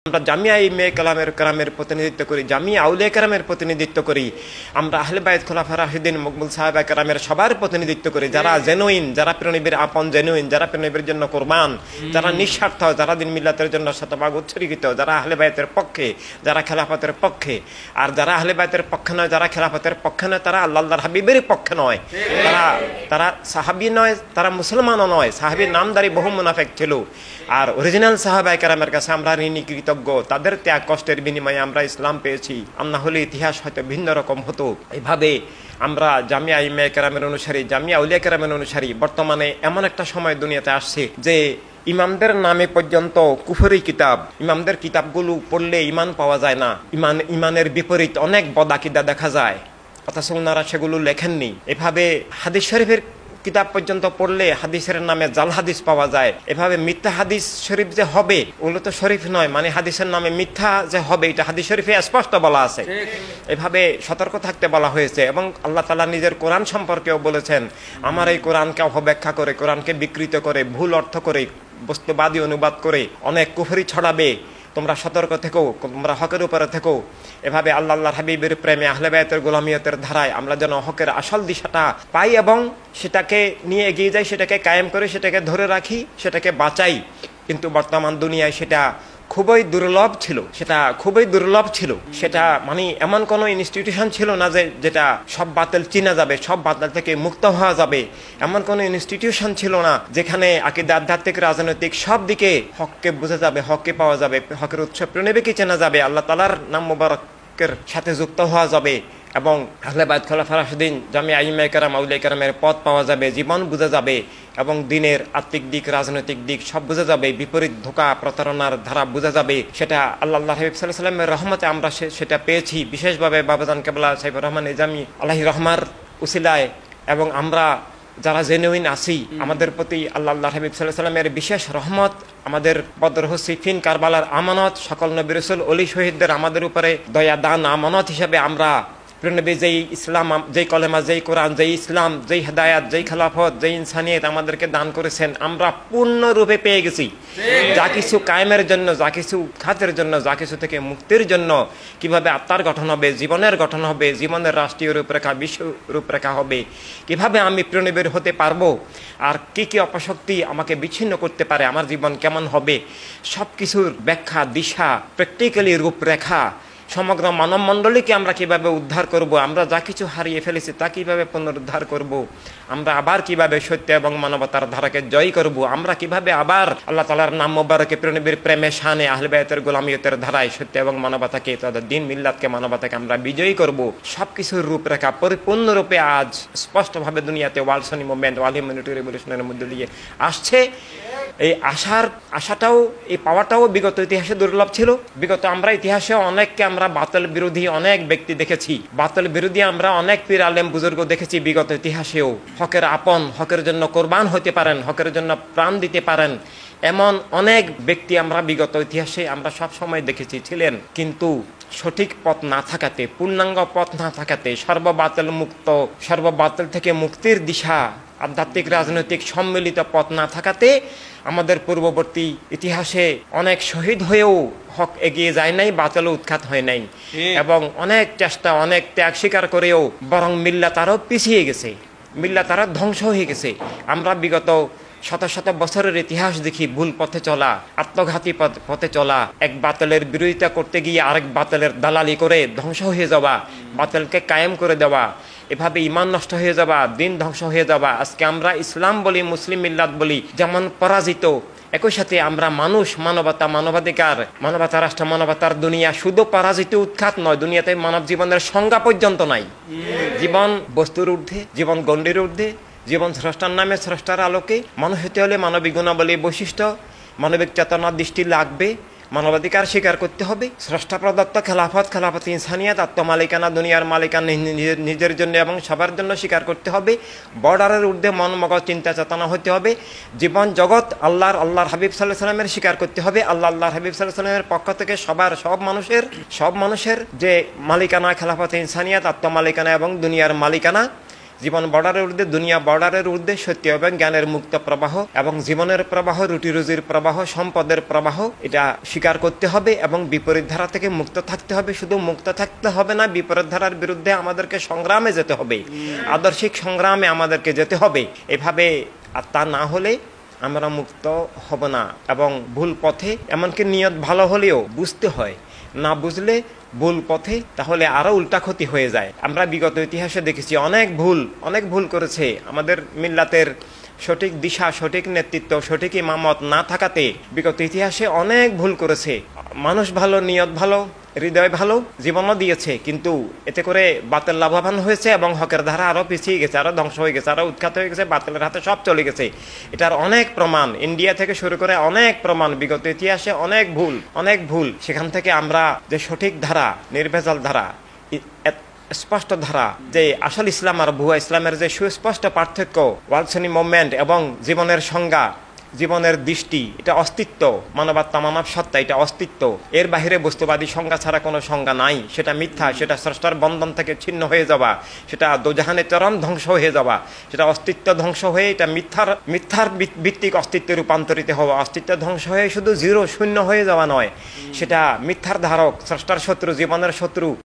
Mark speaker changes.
Speaker 1: আমরা জামিয়া ইলমে কালামের প্রতিনিধিত্ব করি, জামিয়া আউলিয়া কেরামের প্রতিনিধিত্ব করি, আমরা আহলে বায়ত খোলাফা রাশিদিন মকবুল সাহাবা কেরামের সবার প্রতিনিধিত্ব করি, যারা জেনুইন, যারা প্রিয়নবীর আপন জেনুইন, যারা প্রিয়নবীর জন্য কোরবান, যারা নিঃস্বার্থ, যারা দিন মিল্লাতের জন্য শতভাগ উৎসর্গিত, যারা আহলে বায়তের পক্ষে, যারা খেলাফতের পক্ষে। আর যারা আহলে বায়তের পক্ষে নয়, যারা খেলাফতের পক্ষে নয়, তারা আল্লাহর হাবিবের পক্ষে নয়, তারা সাহাবী নয়, তারা মুসলমানও নয়। সাহাবীর নামদারি বহু মুনাফিক ছিল। আর অরিজিনাল সাহাবা কেরামের কাছে আমরা ঋণী কৃতজ্ঞ। তাদের ত্যাগ কষ্টের বিনিময়ে আমরা ইসলাম পেয়েছি। আর না হলে ইতিহাস হয়তো ভিন্ন রকম হতো। এইভাবে আমরা জামিয়া ইলমে কেরামের অনুসারী, জামিয়া আউলিয়া কেরামের অনুসারী। বর্তমানে এমন একটা সময় দুনিয়াতে আসছে যে ইমামদের নামে পর্যন্ত কুফরি কিতাব, ইমামদের কিতাবগুলো পড়লে ইমান পাওয়া যায় না। ইমানের বিপরীত অনেক বদাকিদা দেখা যায়, অথচ ওনারা সেগুলো লেখেননি। এভাবে হাদিস শরীফের কিতাব পর্যন্ত পড়লে হাদিসের নামে জাল হাদিস পাওয়া যায়। এভাবে মিথ্যা হাদিস শরীফ যে হবে, ওগুলো তো শরীফ নয়, মানে হাদিসের নামে মিথ্যা যে হবে, এটা হাদিস শরীফে স্পষ্ট বলা আছে। এভাবে সতর্ক থাকতে বলা হয়েছে। এবং আল্লাহ তাআলা নিজের কোরআন সম্পর্কেও বলেছেন, আমার এই কোরআনকে অপব্যাখ্যা করে, কোরআনকে বিকৃত করে, ভুল অর্থ করে, বস্তুবাদী অনুবাদ করে অনেক কুফরি ছড়াবে। তোমরা সতর্ক থেকো, তোমরা হকের উপরে থেকো। এভাবে আল্লাহর হাবিবের প্রেমে, আহলে বায়তের গোলামিয়তের ধারায় আমরা যেন হকের আসল দিশাটা পাই এবং সেটাকে নিয়ে এগিয়ে যাই, সেটাকে কায়েম করে, সেটাকে ধরে রাখি, সেটাকে বাঁচাই। কিন্তু বর্তমান দুনিয়ায় সেটা খুবই দুর্লভ ছিল। সেটা মানে এমন কোনো ইনস্টিটিউশন ছিল না যেটা সব বাতিল চিনা যাবে, সব বাতিল থেকে মুক্ত হওয়া যাবে। এমন কোনো ইনস্টিটিউশন ছিল না যেখানে আকীদা, আধ্যাত্মিক, রাজনৈতিক সব দিকে হককে বোঝা যাবে, হককে পাওয়া যাবে, হকের উৎস প্রিয়নবীকে চেনা যাবে, আল্লাহ তাআলার নাম মুবারকের সাথে যুক্ত হওয়া যাবে এবং আহলে বায়ত খোলাফা রাশিদিন, জামিয়া ইলমে কেরাম, আউলিয়া কেরামের পথ পাওয়া যাবে, জীবন বোঝা যাবে এবং দিনের আত্মিক দিক, রাজনৈতিক দিক সব বোঝা যাবে। বিপরীত ধোঁকা, প্রতারণার ধারা বোঝা যাবে। সেটা আল্লাহর হাবিব সাল্লাল্লাহু আলাইহি ওয়াসাল্লামের রহমতে আমরা সেটা পেয়েছি। বিশেষভাবে বাবাজান কেবলা সাইফুর রহমান নিজামী আলাইহি রহমার উসিলায় এবং আমরা যারা জেনুইন আছি, আমাদের প্রতি আল্লাহর হাবিব সাল্লাল্লাহু আলাইহি ওয়াসাল্লামের বিশেষ রহমত, আমাদের বদর, সিফিন, কারবালার আমানত, সকল নবী রাসূল, ওলি শহীদদের আমাদের উপরে দয়া দান আমানত হিসাবে আমরা প্রিয়নবী যেই ইসলাম, যেই কলেমা, যেই কোরআন, যেই ইসলাম, যেই হেদায়াত, যেই খেলাফত, যেই ইনসানিয়ত আমাদেরকে দান করেছেন, আমরা পূর্ণরূপে পেয়ে গেছি। যা কিছু কায়েমের জন্য, যা কিছু খাতের জন্য, যা কিছু থেকে মুক্তির জন্য, কিভাবে আত্মার গঠন হবে, জীবনের গঠন হবে, জীবনের রাষ্ট্রীয় রূপরেখা, বিশ্ব রূপরেখা হবে, কিভাবে আমি প্রিয়নবীর হতে পারবো, আর কি কি অপশক্তি আমাকে বিচ্ছিন্ন করতে পারে, আমার জীবন কেমন হবে, সব কিছুর ব্যাখ্যা, দিশা, প্র্যাকটিক্যালি রূপরেখা, সমগ্র মানব মণ্ডলীকে আমরা কিভাবে উদ্ধার করব, আমরা যা কিছু হারিয়ে ফেলেছি তা কিভাবে পুনরুদ্ধার করব, আমরা আবার কিভাবে সত্য এবং মানবতার ধারাকে জয় করব, আমরা কিভাবে আবার আল্লাহ তাআলার নাম মোবারকে, প্রিয়নবীর প্রেমে, শানে, আহলে বায়তের গোলামিয়তের ধারায় সত্য এবং মানবতাকে, তাদের দিন মিল্লাতকে, মানবতাকে আমরা বিজয়ী করব, সবকিছুর রূপরেখা পরিপূর্ণরূপে আজ স্পষ্টভাবে দুনিয়াতে ওয়ার্ল্ড সনি মুভমেন্ট, ওয়ার্ল্ড হিউম্যানিটি রেভলিউশনের মধ্যে দিয়ে আসছে। এই আশাটাও, এই পাওয়াটাও বিগত ইতিহাসে দুর্লভ ছিল। বিগত আমরা ইতিহাসে অনেককে আমরা বাতিল বিরোধী অনেক ব্যক্তি দেখেছি, বাতিল বিরোধী আমরা অনেক পীর আলেম বুজুর্গ দেখেছি বিগত ইতিহাসেও। হকের আপন, হকের জন্য কোরবান হতে পারেন, হকের জন্য প্রাণ দিতে পারেন, এমন অনেক ব্যক্তি আমরা বিগত ইতিহাসে আমরা সব সময় দেখেছি ছিলেন। কিন্তু সঠিক পথ না থাকাতে, পূর্ণাঙ্গ পথ না থাকাতে, সর্ববাতিল থেকে মুক্তির দিশা, আধ্যাত্মিক, রাজনৈতিক সম্মিলিত পথ না থাকাতে আমাদের পূর্ববর্তী ইতিহাসে অনেক শহীদ হয়েও হক এগিয়ে যায় নাই, বাতিল উৎখাত হয় নাই এবং অনেক চেষ্টা, অনেক ত্যাগ স্বীকার করেও বরং মিল্লাত আরও পিছিয়ে গেছে, মিল্লাত আরও ধ্বংস হয়ে গেছে। আমরা বিগত শত শত বছরের ইতিহাস দেখি, ভুল পথে চলা, আত্মঘাতী পথে চলা, এক বাতিলের বিরোধিতা করতে গিয়ে আরেক বাতিলের দালালি করে ধ্বংস হয়ে যাওয়া, বাতিলকে কায়েম করে দেওয়া, এভাবে ইমান নষ্ট হয়ে যাওয়া, দিন ধ্বংস হয়ে যাওয়া। আজকে আমরা ইসলাম বলি, মুসলিম মিল্লাত বলি, যেমন পরাজিত, একই সাথে আমরা মানুষ, মানবতা, মানবাধিকার, মানবতা রাষ্ট্র, মানবতার দুনিয়া শুধু পরাজিত, উৎখাত নয়, দুনিয়াতে মানব জীবনের সংজ্ঞা পর্যন্ত নাই। জীবন বস্তুর ঊর্ধ্বে, জীবন গণ্ডির ঊর্ধ্বে, জীবন স্রষ্টার নামে, স্রষ্টার আলোকে। মানুষ হতে হলে মানবিক গুণাবলী, বৈশিষ্ট্য, মানবিক চেতনার দৃষ্টি লাগবে, মানবাধিকার স্বীকার করতে হবে, স্রষ্টা প্রদত্ত খেলাফত, খেলাফত ইনসানিয়াত, আত্মমালিকানা, দুনিয়ার মালিকানা নিজের জন্য এবং সবার জন্য স্বীকার করতে হবে। বর্ডারের ঊর্ধ্বে মন, মগজ, চিন্তা, চেতনা হতে হবে। জীবন জগৎ আল্লাহর হাবিব সাল্লাল্লাহু আলাইহি ওয়াসাল্লামের স্বীকার করতে হবে। আল্লাহর হাবিব সাল্লাল্লাহু আলাইহি ওয়াসাল্লামের পক্ষ থেকে সব মানুষের যে মালিকানা, খেলাফত ইনসানিয়াত, আত্মমালিকানা এবং দুনিয়ার মালিকানা, জীবন বর্ডারের ঊর্ধ্বে, দুনিয়া বর্ডারের ঊর্ধ্বে সত্য এবং জ্ঞানের মুক্ত প্রবাহ এবং জীবনের প্রবাহ, রুটি রুজির প্রবাহ, সম্পদের প্রবাহ, এটা স্বীকার করতে হবে এবং বিপরীত ধারা থেকে মুক্ত থাকতে হবে। শুধু মুক্ত থাকতে হবে না, বিপরীত ধারার বিরুদ্ধে আমাদেরকে সংগ্রামে যেতে হবে, আদর্শিক সংগ্রামে আমাদেরকে যেতে হবে। এভাবে আর তা না হলে আমরা মুক্ত হব না এবং ভুল পথে, এমনকি নিয়ত ভালো হলেও বুঝতে হয়, না বুঝলে ভুল পথে, তাহলে আরো উল্টা ক্ষতি হয়ে যায়। আমরা বিগত ইতিহাসে দেখেছি অনেক ভুল করেছে আমাদের মিল্লাতের সঠিক দিশা, সঠিক নেতৃত্ব, সঠিক ইমামত না থাকাতে বিগত ইতিহাসে অনেক ভুল করেছে। মানুষ ভালো, নিয়ত ভালো, হৃদয় ভালো, জীবনও দিয়েছে, কিন্তু এতে করে বাতিল লাভবান হয়েছে এবং হকের ধারা আরো পিছিয়ে গেছে, আরো ধ্বংস হয়ে গেছে, আরো উৎখাত হয়ে গেছে, বাতিলের হাতে সব চলে গেছে। এটার অনেক প্রমাণ, ইন্ডিয়া থেকে শুরু করে অনেক প্রমাণ, বিগত ইতিহাসে অনেক ভুল। সেখান থেকে আমরা যে সঠিক ধারা, নির্ভেজাল ধারা, স্পষ্ট ধারা, যে আসল ইসলাম আর ভুয়া ইসলামের যে সুস্পষ্ট পার্থক্য, ওয়ালসনি মুভমেন্ট এবং জীবনের সংজ্ঞা, জীবনের দৃষ্টি, এটা অস্তিত্ব, মানবাত্মা, মানব সত্তা, এটা অস্তিত্ব। এর বাহিরে বস্তুবাদী সংজ্ঞা ছাড়া কোনো সংজ্ঞা নাই। সেটা মিথ্যা, সেটা স্রষ্টার বন্ধন থেকে ছিন্ন হয়ে যাওয়া, সেটা দোজাহানে চরম ধ্বংস হয়ে যাওয়া, সেটা অস্তিত্ব ধ্বংস হয়ে এটা মিথ্যার ভিত্তিক অস্তিত্বে রূপান্তরিত হওয়া, অস্তিত্ব ধ্বংস হয়ে শুধু জিরো, শূন্য হয়ে যাওয়া নয়, সেটা মিথ্যার ধারক, স্রষ্টার শত্রু, জীবনের শত্রু।